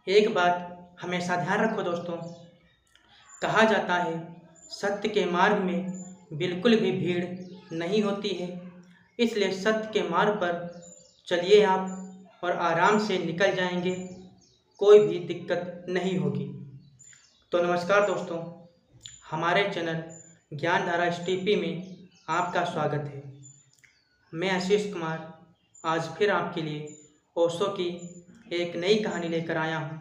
एक बात हमेशा ध्यान रखो दोस्तों, कहा जाता है सत्य के मार्ग में बिल्कुल भी भीड़ नहीं होती है। इसलिए सत्य के मार्ग पर चलिए आप और आराम से निकल जाएंगे, कोई भी दिक्कत नहीं होगी। तो नमस्कार दोस्तों, हमारे चैनल ज्ञानधारा एसटीपी में आपका स्वागत है। मैं आशीष कुमार आज फिर आपके लिए ओशो की एक नई कहानी लेकर आया हूँ,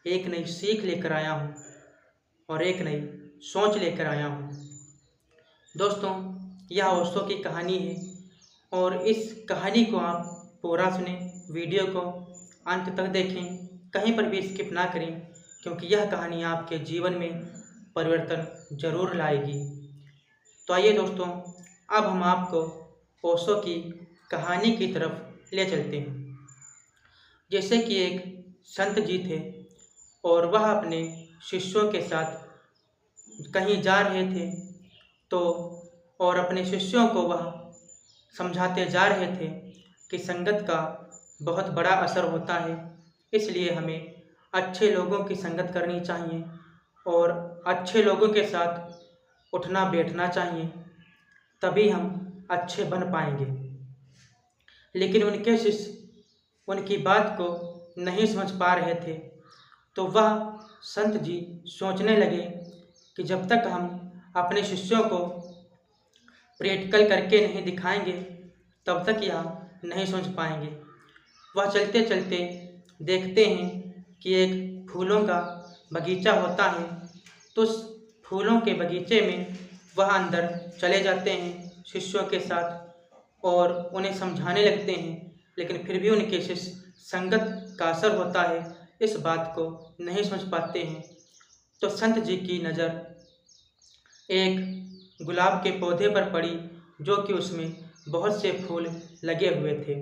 एक नई सीख लेकर आया हूँ और एक नई सोच लेकर आया हूँ। दोस्तों, यह ओशो की कहानी है और इस कहानी को आप पूरा सुने, वीडियो को अंत तक देखें, कहीं पर भी स्किप ना करें, क्योंकि यह कहानी आपके जीवन में परिवर्तन जरूर लाएगी। तो आइए दोस्तों, अब हम आपको ओशो की कहानी की तरफ ले चलते हैं। जैसे कि एक संत जी थे और वह अपने शिष्यों के साथ कहीं जा रहे थे, तो और अपने शिष्यों को वह समझाते जा रहे थे कि संगत का बहुत बड़ा असर होता है, इसलिए हमें अच्छे लोगों की संगत करनी चाहिए और अच्छे लोगों के साथ उठना बैठना चाहिए, तभी हम अच्छे बन पाएंगे। लेकिन उनके शिष्य उनकी बात को नहीं समझ पा रहे थे। तो वह संत जी सोचने लगे कि जब तक हम अपने शिष्यों को प्रैक्टिकल करके नहीं दिखाएंगे, तब तक यह नहीं समझ पाएंगे। वह चलते चलते देखते हैं कि एक फूलों का बगीचा होता है, तो उस फूलों के बगीचे में वह अंदर चले जाते हैं शिष्यों के साथ और उन्हें समझाने लगते हैं। लेकिन फिर भी उनके शिष्य संगत का असर होता है, इस बात को नहीं समझ पाते हैं। तो संत जी की नज़र एक गुलाब के पौधे पर पड़ी, जो कि उसमें बहुत से फूल लगे हुए थे।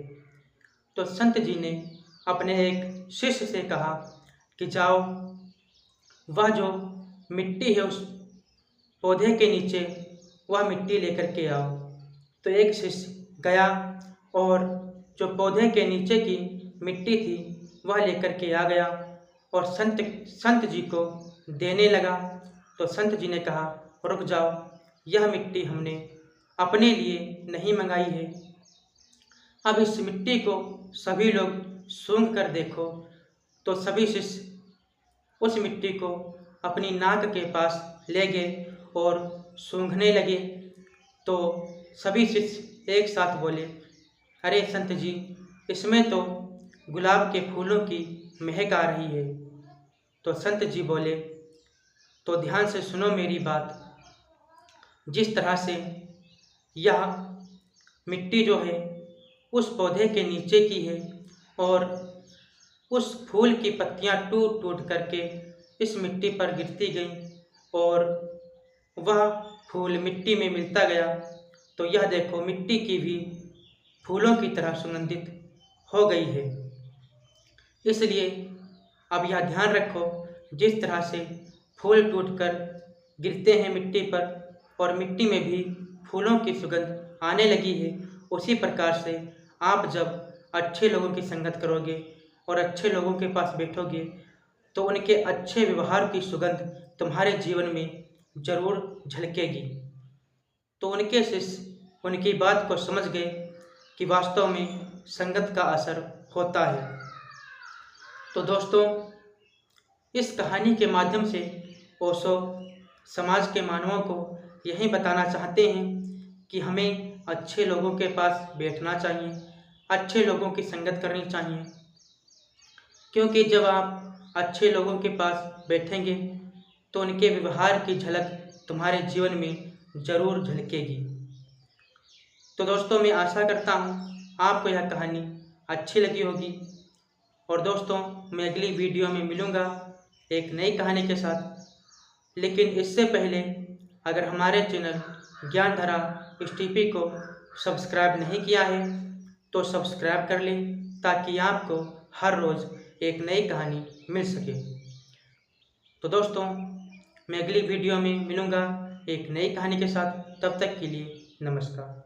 तो संत जी ने अपने एक शिष्य से कहा कि जाओ, वह जो मिट्टी है उस पौधे के नीचे, वह मिट्टी लेकर के आओ। तो एक शिष्य गया और जो पौधे के नीचे की मिट्टी थी वह लेकर के आ गया और संत जी को देने लगा। तो संत जी ने कहा, रुक जाओ, यह मिट्टी हमने अपने लिए नहीं मंगाई है। अब इस मिट्टी को सभी लोग सूंघ कर देखो। तो सभी शिष्य उस मिट्टी को अपनी नाक के पास ले गए और सूंघने लगे। तो सभी शिष्य एक साथ बोले, अरे संत जी, इसमें तो गुलाब के फूलों की महक आ रही है। तो संत जी बोले, तो ध्यान से सुनो मेरी बात। जिस तरह से यह मिट्टी जो है उस पौधे के नीचे की है और उस फूल की पत्तियां टूट टूट करके इस मिट्टी पर गिरती गईं और वह फूल मिट्टी में मिलता गया, तो यह देखो मिट्टी की भी फूलों की तरह सुगंधित हो गई है। इसलिए अब यह ध्यान रखो, जिस तरह से फूल टूटकर गिरते हैं मिट्टी पर और मिट्टी में भी फूलों की सुगंध आने लगी है, उसी प्रकार से आप जब अच्छे लोगों की संगत करोगे और अच्छे लोगों के पास बैठोगे, तो उनके अच्छे व्यवहार की सुगंध तुम्हारे जीवन में जरूर झलकेगी। तो उनके शिष्य उनकी बात को समझ गए कि वास्तव में संगत का असर होता है। तो दोस्तों, इस कहानी के माध्यम से ओशो समाज के मानवों को यही बताना चाहते हैं कि हमें अच्छे लोगों के पास बैठना चाहिए, अच्छे लोगों की संगत करनी चाहिए, क्योंकि जब आप अच्छे लोगों के पास बैठेंगे तो उनके व्यवहार की झलक तुम्हारे जीवन में जरूर झलकेगी। तो दोस्तों, मैं आशा करता हूँ आपको यह कहानी अच्छी लगी होगी और दोस्तों, मैं अगली वीडियो में मिलूँगा एक नई कहानी के साथ। लेकिन इससे पहले अगर हमारे चैनल ज्ञानधारा एसटीपी को सब्सक्राइब नहीं किया है तो सब्सक्राइब कर लें, ताकि आपको हर रोज़ एक नई कहानी मिल सके। तो दोस्तों, मैं अगली वीडियो में मिलूँगा एक नई कहानी के साथ। तब तक के लिए नमस्कार।